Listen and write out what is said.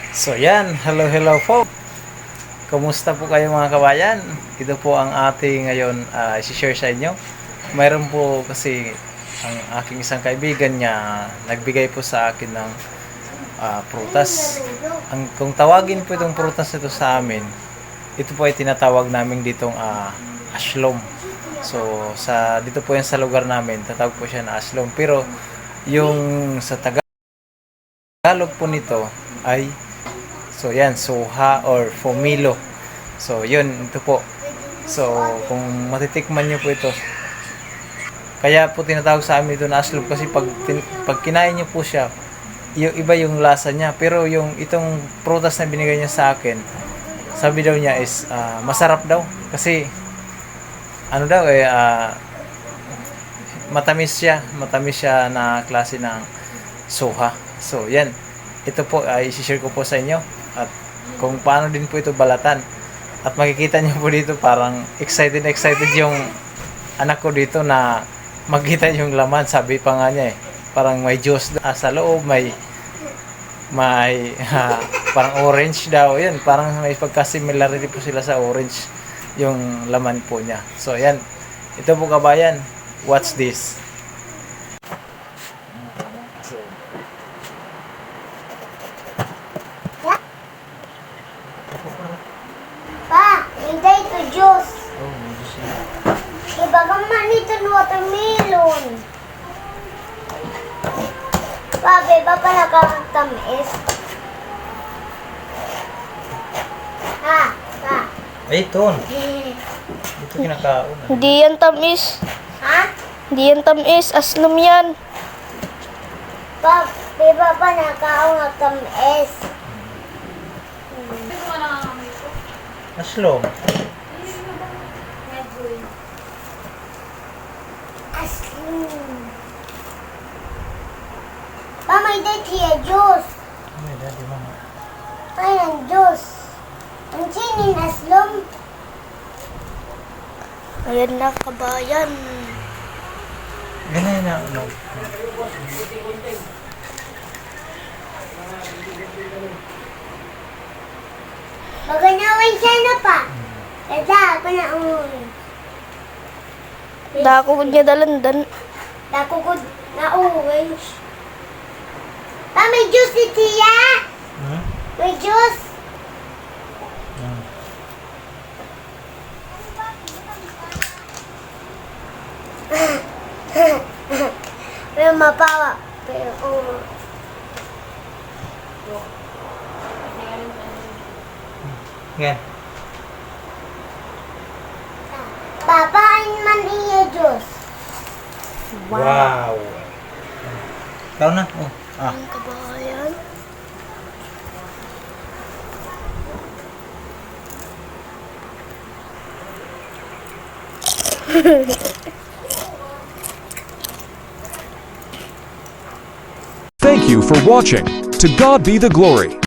So yan, hello po. Kumusta po kayo mga kabayan? Ito po ang ating ngayon i-share sa inyo. Mayroon po kasi ang aking isang kaibigan niya nagbigay po sa akin ng prutas. Kung tawagin po itong prutas ito sa amin, ito po ay tinatawag namin ditong aslom. So dito po yan sa lugar namin, tatawag po siya na aslom. Pero yung sa Tagalog po nito ay suha or pomelo. So yun, ito po. So kung matitikman niyo po ito, kaya po tinatawag sa amin ito na aslom kasi pag kinain niyo po siya, yung iba yung lasa niya. Pero yung itong prutas na binigay niya sa akin, sabi daw niya is masarap daw kasi ano daw matamis siya na klase ng suha. So yan, ito po ay i-share ko po sa inyo at kung paano din po ito balatan. At makikita niyo po dito parang excited yung anak ko dito na makita yung laman. Sabi pa nga niya parang may juice sa loob, may parang orange daw. Yan, parang may pagka-similarity po sila sa orange yung laman po niya. So yan, ito po kabayan, watch this. Pa, hindi ito juice. Iba kang manito ng watermelon. Pa, beba pa nakakatamis. Ha, pa. Ay, ito. Ito kinakaon. Hindi yan tamis. Ha? Hindi yan tamis. Aslom yan. Pa, beba pa nakakatamis. Aslom. Aslum. Pa, may date here, juice. Ay, dati mama. Ay, ang juice. Ang sinin, aslum. Ayan na, kabayan. Ganyan na, no. Maganawan siya na pa. Kaya ako na umuwi. Dako ko niya dalandan. Dako ko na orange. Pa, may juice ni Tia. Hmm? May juice. Hmm. Pero mapawa. Pero Yan. papain man iya juice. Wow. Ikaw na. Oh. Ang kabayan. Thank you for watching. To God be the glory.